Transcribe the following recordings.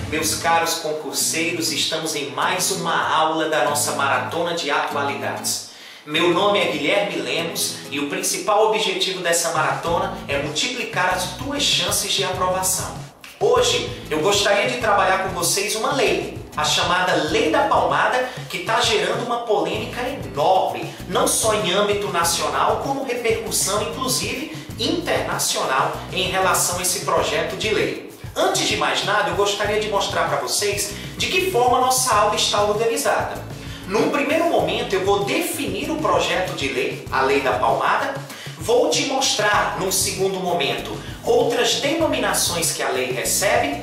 Meus caros concurseiros, estamos em mais uma aula da nossa maratona de atualidades. Meu nome é Guilherme Lemos e o principal objetivo dessa maratona é multiplicar as tuas chances de aprovação. Hoje eu gostaria de trabalhar com vocês uma lei, a chamada Lei da Palmada, que está gerando uma polêmica enorme, não só em âmbito nacional, como repercussão inclusive internacional em relação a esse projeto de lei. Antes de mais nada, eu gostaria de mostrar para vocês de que forma a nossa aula está organizada. Num primeiro momento, eu vou definir o projeto de lei, a Lei da Palmada. Vou te mostrar, num segundo momento, outras denominações que a lei recebe.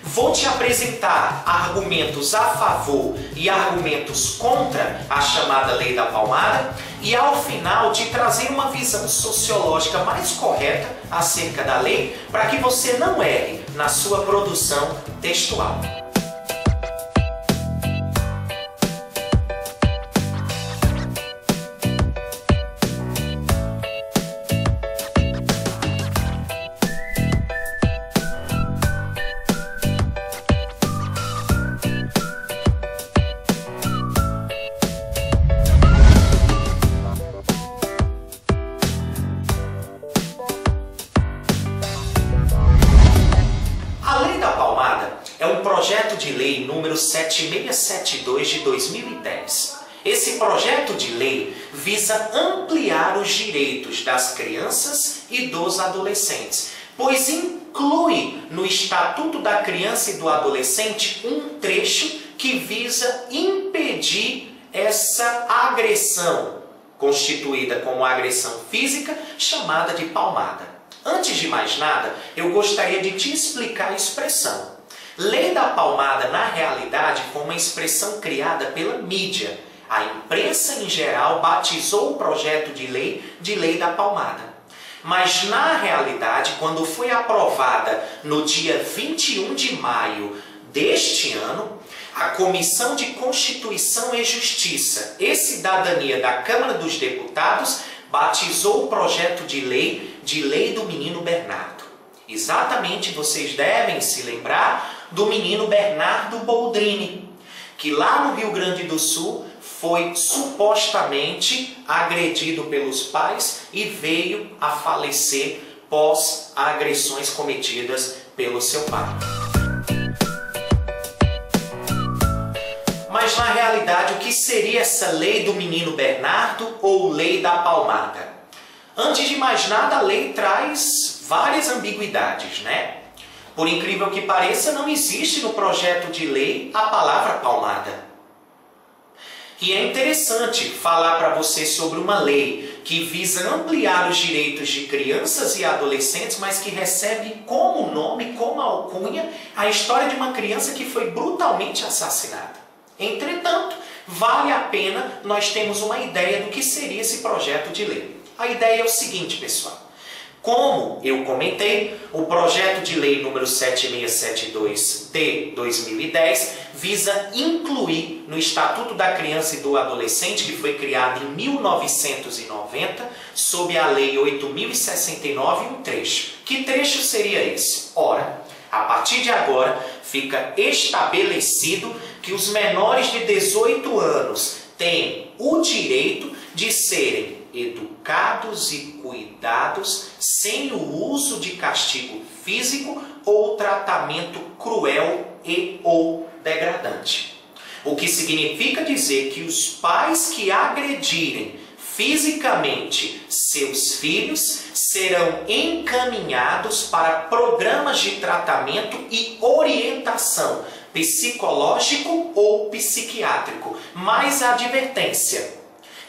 Vou te apresentar argumentos a favor e argumentos contra a chamada Lei da Palmada e, ao final, te trazer uma visão sociológica mais correta acerca da lei para que você não erre na sua produção textual. Projeto de Lei número 7672 de 2010. Esse projeto de lei visa ampliar os direitos das crianças e dos adolescentes, pois inclui no Estatuto da Criança e do Adolescente um trecho que visa impedir essa agressão, constituída como agressão física, chamada de palmada. Antes de mais nada, eu gostaria de te explicar a expressão. Lei da Palmada, na realidade, foi uma expressão criada pela mídia. A imprensa, em geral, batizou o projeto de Lei da Palmada. Mas, na realidade, quando foi aprovada no dia 21 de maio deste ano, a Comissão de Constituição e Justiça e Cidadania da Câmara dos Deputados batizou o projeto de Lei do Menino Bernardo. Exatamente, vocês devem se lembrar do menino Bernardo Boldrini, que lá no Rio Grande do Sul foi supostamente agredido pelos pais e veio a falecer pós agressões cometidas pelo seu pai. Mas na realidade, o que seria essa Lei do Menino Bernardo ou Lei da Palmada? Antes de mais nada, a lei traz várias ambiguidades, né? Por incrível que pareça, não existe no projeto de lei a palavra palmada. E é interessante falar para você sobre uma lei que visa ampliar os direitos de crianças e adolescentes, mas que recebe como nome, como alcunha, a história de uma criança que foi brutalmente assassinada. Entretanto, vale a pena nós termos uma ideia do que seria esse projeto de lei. A ideia é o seguinte, pessoal. Como eu comentei, o projeto de lei número 7672 de 2010 visa incluir no Estatuto da Criança e do Adolescente, que foi criado em 1990, sob a Lei 8069, um trecho. Que trecho seria esse? Ora, a partir de agora fica estabelecido que os menores de 18 anos têm o direito de serem educados e cuidados sem o uso de castigo físico ou tratamento cruel e ou degradante. O que significa dizer que os pais que agredirem fisicamente seus filhos serão encaminhados para programas de tratamento e orientação psicológico ou psiquiátrico, mais a advertência.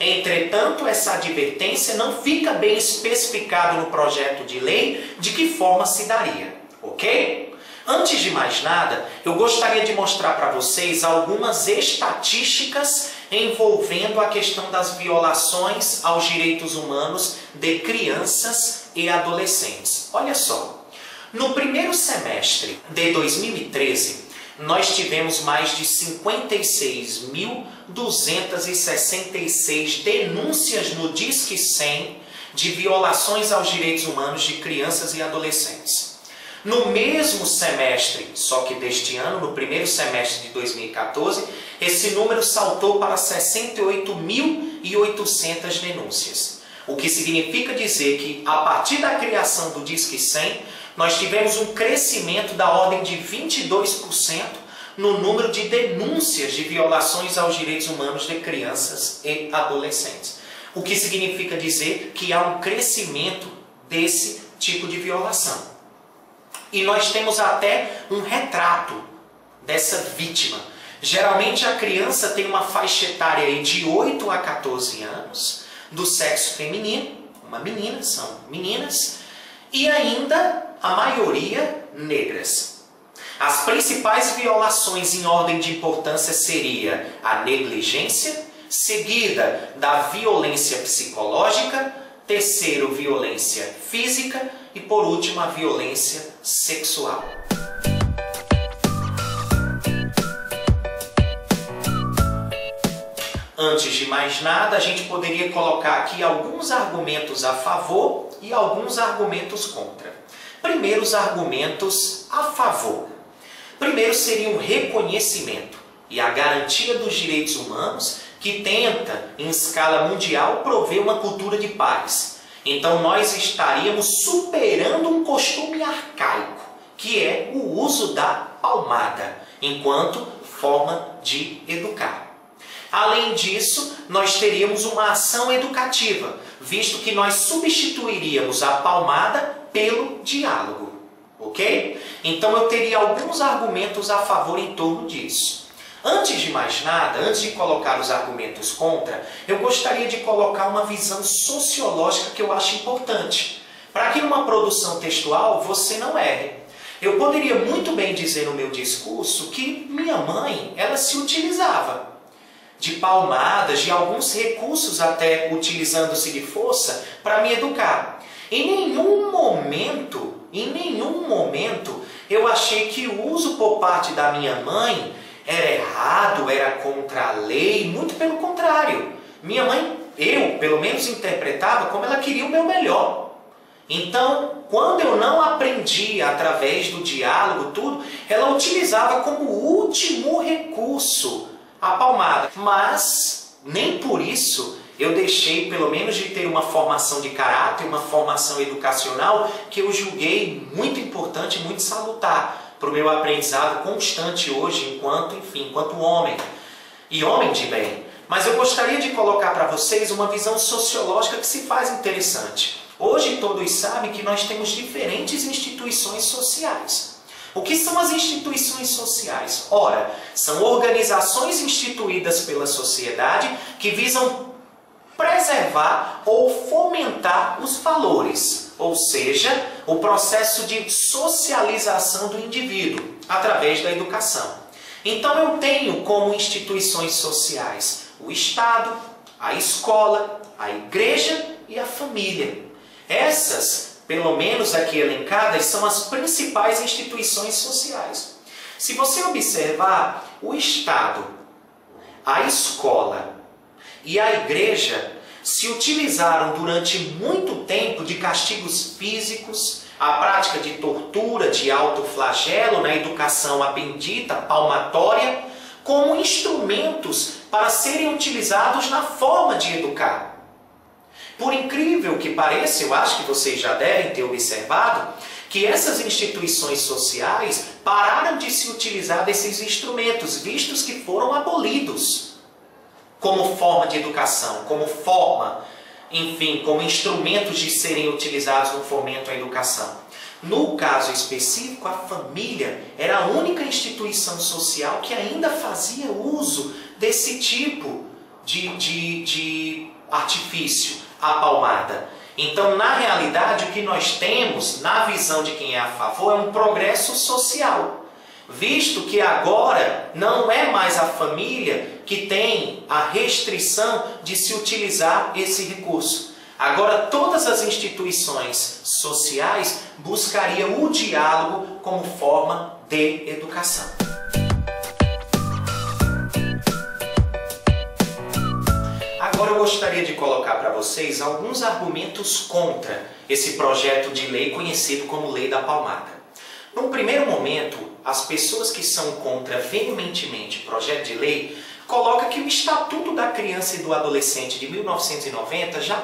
Entretanto, essa advertência não fica bem especificado no projeto de lei de que forma se daria, ok? Antes de mais nada, eu gostaria de mostrar para vocês algumas estatísticas envolvendo a questão das violações aos direitos humanos de crianças e adolescentes. Olha só, no primeiro semestre de 2013, nós tivemos mais de 56.266 denúncias no Disque 100 de violações aos direitos humanos de crianças e adolescentes. No mesmo semestre, só que deste ano, no primeiro semestre de 2014, esse número saltou para 68.800 denúncias. O que significa dizer que, a partir da criação do Disque 100, nós tivemos um crescimento da ordem de 22% no número de denúncias de violações aos direitos humanos de crianças e adolescentes. O que significa dizer que há um crescimento desse tipo de violação. E nós temos até um retrato dessa vítima. Geralmente a criança tem uma faixa etária aí de 8 a 14 anos, do sexo feminino, uma menina, são meninas, e ainda a maioria negras. As principais violações em ordem de importância seria a negligência, seguida da violência psicológica, terceiro, violência física e, por último, a violência sexual. Antes de mais nada, a gente poderia colocar aqui alguns argumentos a favor e alguns argumentos contra. Primeiro, os argumentos a favor. Primeiro seria o reconhecimento e a garantia dos direitos humanos, que tenta, em escala mundial, prover uma cultura de paz. Então nós estaríamos superando um costume arcaico, que é o uso da palmada, enquanto forma de educar. Além disso, nós teríamos uma ação educativa, visto que nós substituiríamos a palmada pelo diálogo, ok? Então eu teria alguns argumentos a favor em torno disso. Antes de mais nada, antes de colocar os argumentos contra, eu gostaria de colocar uma visão sociológica que eu acho importante, para que numa produção textual você não erre. Eu poderia muito bem dizer no meu discurso que minha mãe, ela se utilizava de palmadas, de alguns recursos até utilizando-se de força para me educar. Em nenhum momento, eu achei que o uso por parte da minha mãe era errado, era contra a lei, muito pelo contrário. Minha mãe, eu pelo menos interpretava como ela queria o meu melhor. Então, quando eu não aprendi através do diálogo, tudo, ela utilizava como último recurso a palmada. Mas, nem por isso, eu deixei, pelo menos, de ter uma formação de caráter, uma formação educacional, que eu julguei muito importante, muito salutar para o meu aprendizado constante hoje, enquanto homem, e homem de bem. Mas eu gostaria de colocar para vocês uma visão sociológica que se faz interessante. Hoje todos sabem que nós temos diferentes instituições sociais. O que são as instituições sociais? Ora, são organizações instituídas pela sociedade que visam preservar ou fomentar os valores, ou seja, o processo de socialização do indivíduo através da educação. Então eu tenho como instituições sociais o Estado, a escola, a igreja e a família. Essas, pelo menos aqui elencadas, são as principais instituições sociais. Se você observar, o Estado, a escola e a igreja se utilizaram durante muito tempo de castigos físicos, a prática de tortura, de autoflagelo na educação a bendita palmatória, como instrumentos para serem utilizados na forma de educar. Por incrível que pareça, eu acho que vocês já devem ter observado que essas instituições sociais pararam de se utilizar desses instrumentos, vistos que foram abolidos como forma de educação, como forma, como instrumentos de serem utilizados no fomento à educação. No caso específico, a família era a única instituição social que ainda fazia uso desse tipo de artifício, a palmada. Então, na realidade, o que nós temos, na visão de quem é a favor, é um progresso social, visto que agora não é mais a família que tem a restrição de se utilizar esse recurso. Agora, todas as instituições sociais buscariam o diálogo como forma de educação. Agora eu gostaria de colocar para vocês alguns argumentos contra esse projeto de lei conhecido como Lei da Palmada. Num primeiro momento, as pessoas que são contra veementemente o projeto de lei colocam que o Estatuto da Criança e do Adolescente de 1990 já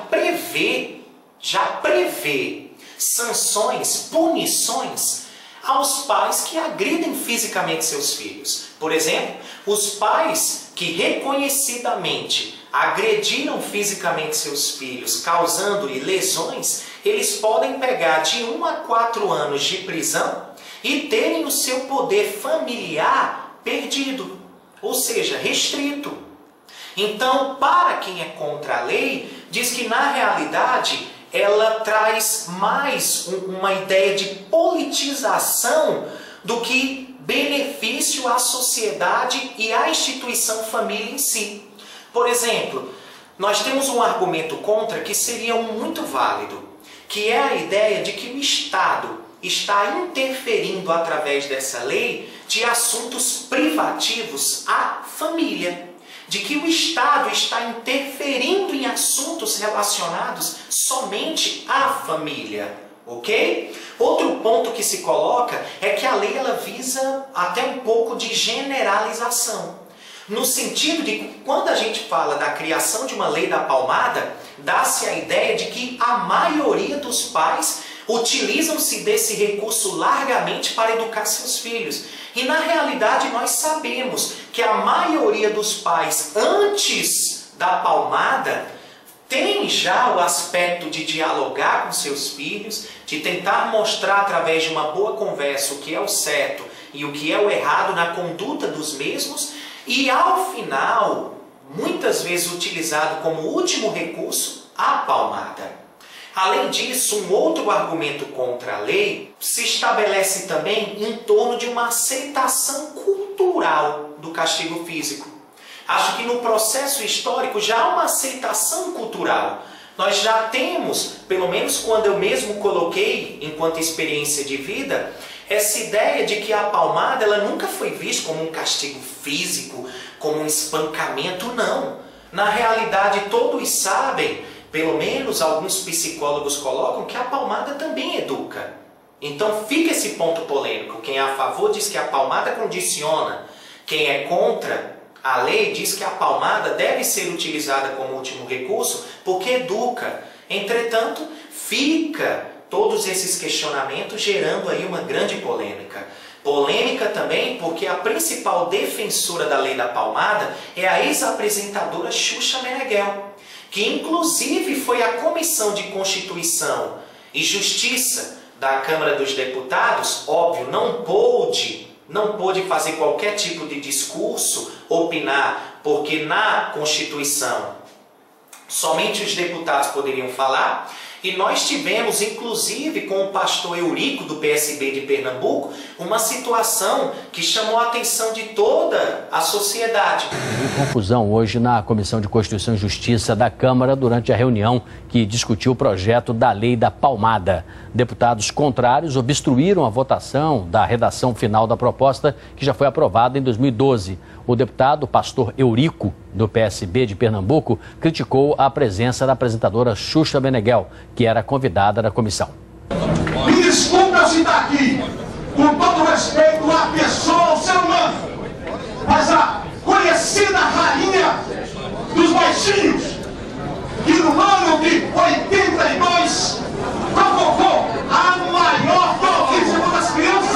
prevê sanções, punições aos pais que agridem fisicamente seus filhos. Por exemplo, os pais que reconhecidamente agrediram fisicamente seus filhos, causando-lhe lesões, eles podem pegar de 1 a 4 anos de prisão e terem o seu poder familiar perdido, ou seja, restrito. Então, para quem é contra a lei, diz que na realidade ela traz mais uma ideia de politização do que benefício à sociedade e à instituição família em si. Por exemplo, nós temos um argumento contra que seria muito válido, que é a ideia de que o Estado está interferindo através dessa lei de assuntos privativos à família. De que o Estado está interferindo em assuntos relacionados somente à família, ok? Outro ponto que se coloca é que a lei ela visa até um pouco de generalização. No sentido de que quando a gente fala da criação de uma lei da palmada, dá-se a ideia de que a maioria dos pais utilizam-se desse recurso largamente para educar seus filhos. E na realidade nós sabemos que a maioria dos pais, antes da palmada, tem já o aspecto de dialogar com seus filhos, de tentar mostrar através de uma boa conversa o que é o certo e o que é o errado na conduta dos mesmos, e ao final, muitas vezes utilizado como último recurso, a palmada. Além disso, um outro argumento contra a lei se estabelece também em torno de uma aceitação cultural do castigo físico. Acho que no processo histórico já há uma aceitação cultural. Nós já temos, pelo menos quando eu mesmo coloquei enquanto experiência de vida, essa ideia de que a palmada ela nunca foi vista como um castigo físico, como um espancamento, não. Na realidade, todos sabem, pelo menos alguns psicólogos colocam, que a palmada também educa. Então fica esse ponto polêmico. Quem é a favor diz que a palmada condiciona. Quem é contra a lei diz que a palmada deve ser utilizada como último recurso porque educa. Entretanto, fica todos esses questionamentos gerando aí uma grande polêmica. Polêmica também porque a principal defensora da lei da palmada é a ex-apresentadora Xuxa Meneghel, que inclusive foi à Comissão de Constituição e Justiça da Câmara dos Deputados, óbvio, não pôde fazer qualquer tipo de discurso, opinar, porque na Constituição somente os deputados poderiam falar. E nós tivemos, inclusive, com o pastor Eurico, do PSB de Pernambuco, uma situação que chamou a atenção de toda a sociedade. Houve confusão hoje na Comissão de Constituição e Justiça da Câmara durante a reunião que discutiu o projeto da Lei da Palmada. Deputados contrários obstruíram a votação da redação final da proposta, que já foi aprovada em 2012. O deputado pastor Eurico, do PSB de Pernambuco, criticou a presença da apresentadora Xuxa Meneghel, que era convidada da comissão. Me desculpa se está aqui, com todo respeito à pessoa, ao ser humano, mas a conhecida rainha dos baixinhos, que no ano de 82 provocou a maior violência das crianças.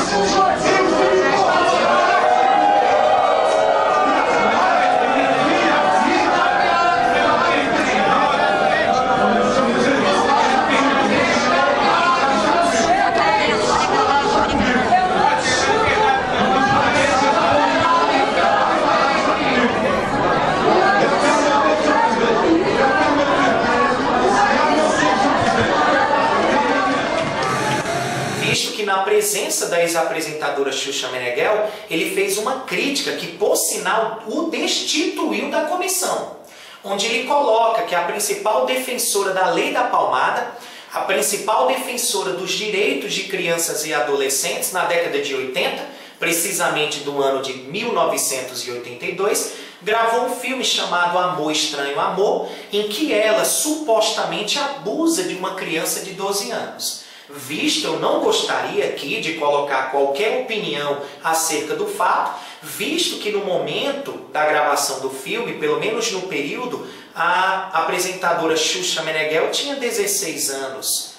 Na presença da ex-apresentadora Xuxa Meneghel, ele fez uma crítica que, por sinal, o destituiu da comissão, onde ele coloca que a principal defensora da lei da palmada, a principal defensora dos direitos de crianças e adolescentes na década de 80, precisamente do ano de 1982, gravou um filme chamado Amor, Estranho Amor, em que ela supostamente abusa de uma criança de 12 anos. visto eu não gostaria aqui de colocar qualquer opinião acerca do fato, visto que no momento da gravação do filme, pelo menos no período, a apresentadora Xuxa Meneghel tinha 16 anos.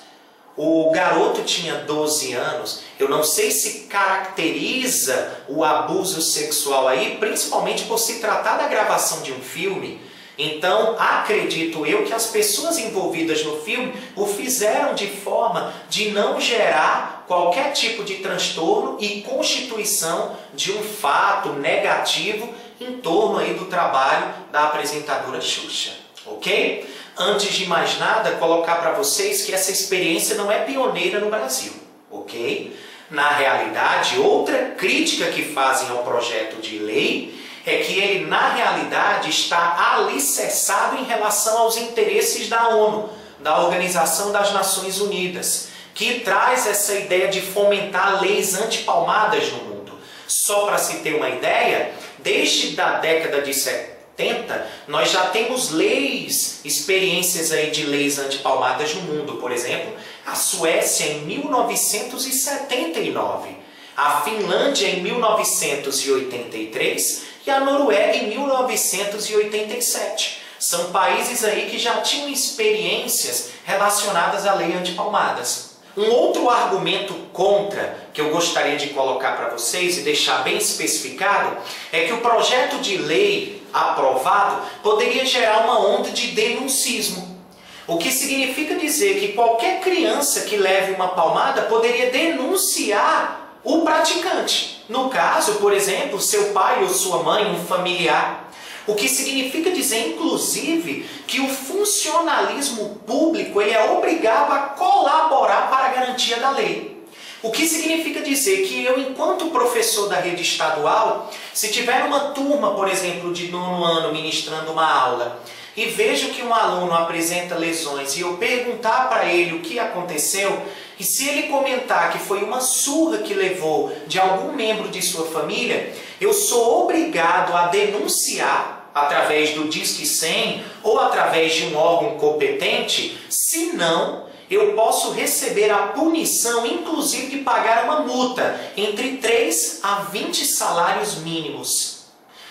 O garoto tinha 12 anos. Eu não sei se caracteriza o abuso sexual aí, principalmente por se tratar da gravação de um filme. Então, acredito eu que as pessoas envolvidas no filme o fizeram de forma de não gerar qualquer tipo de transtorno e constituição de um fato negativo em torno aí do trabalho da apresentadora Xuxa, ok? Antes de mais nada, colocar para vocês que essa experiência não é pioneira no Brasil, ok? Na realidade, outra crítica que fazem ao projeto de lei é que ele, na realidade, está alicerçado em relação aos interesses da ONU, da Organização das Nações Unidas, que traz essa ideia de fomentar leis antipalmadas no mundo. Só para se ter uma ideia, desde a década de 70, nós já temos leis, experiências aí de leis antipalmadas no mundo. Por exemplo, a Suécia em 1979, a Finlândia em 1983 e a Noruega em 1987. São países aí que já tinham experiências relacionadas à lei antipalmadas. Um outro argumento contra que eu gostaria de colocar para vocês e deixar bem especificado é que o projeto de lei aprovado poderia gerar uma onda de denuncismo. O que significa dizer que qualquer criança que leve uma palmada poderia denunciar o praticante. No caso, por exemplo, seu pai ou sua mãe, um familiar. O que significa dizer, inclusive, que o funcionalismo público ele é obrigado a colaborar para a garantia da lei. O que significa dizer que eu, enquanto professor da rede estadual, se tiver uma turma, por exemplo, de 9º ano ministrando uma aula, e vejo que um aluno apresenta lesões e eu perguntar para ele o que aconteceu, e se ele comentar que foi uma surra que levou de algum membro de sua família, eu sou obrigado a denunciar através do Disque 100 ou através de um órgão competente, senão eu posso receber a punição, inclusive de pagar uma multa entre 3 a 20 salários mínimos.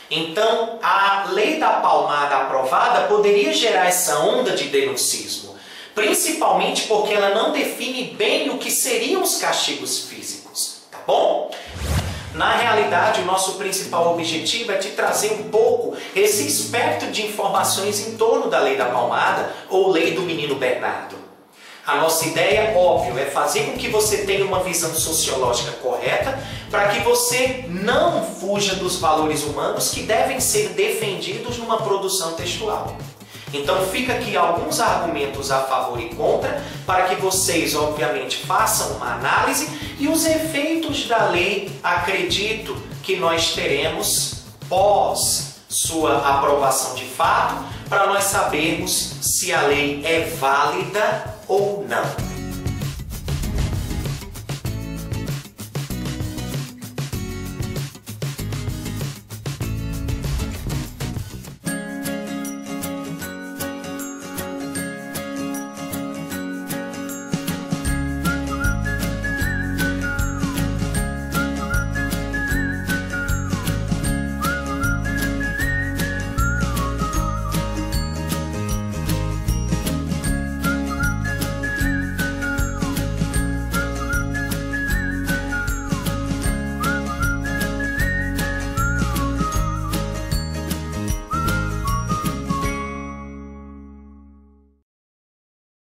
Então, a lei da palmada aprovada poderia gerar essa onda de denuncismo, principalmente porque ela não define bem o que seriam os castigos físicos, tá bom? Na realidade, o nosso principal objetivo é te trazer um pouco esse espectro de informações em torno da lei da palmada ou lei do menino Bernardo. A nossa ideia, óbvio, é fazer com que você tenha uma visão sociológica correta para que você não fuja dos valores humanos que devem ser defendidos numa produção textual. Então fica aqui alguns argumentos a favor e contra para que vocês, obviamente, façam uma análise e os efeitos da lei, acredito que nós teremos pós sua aprovação de fato, para nós sabermos se a lei é válida ou não.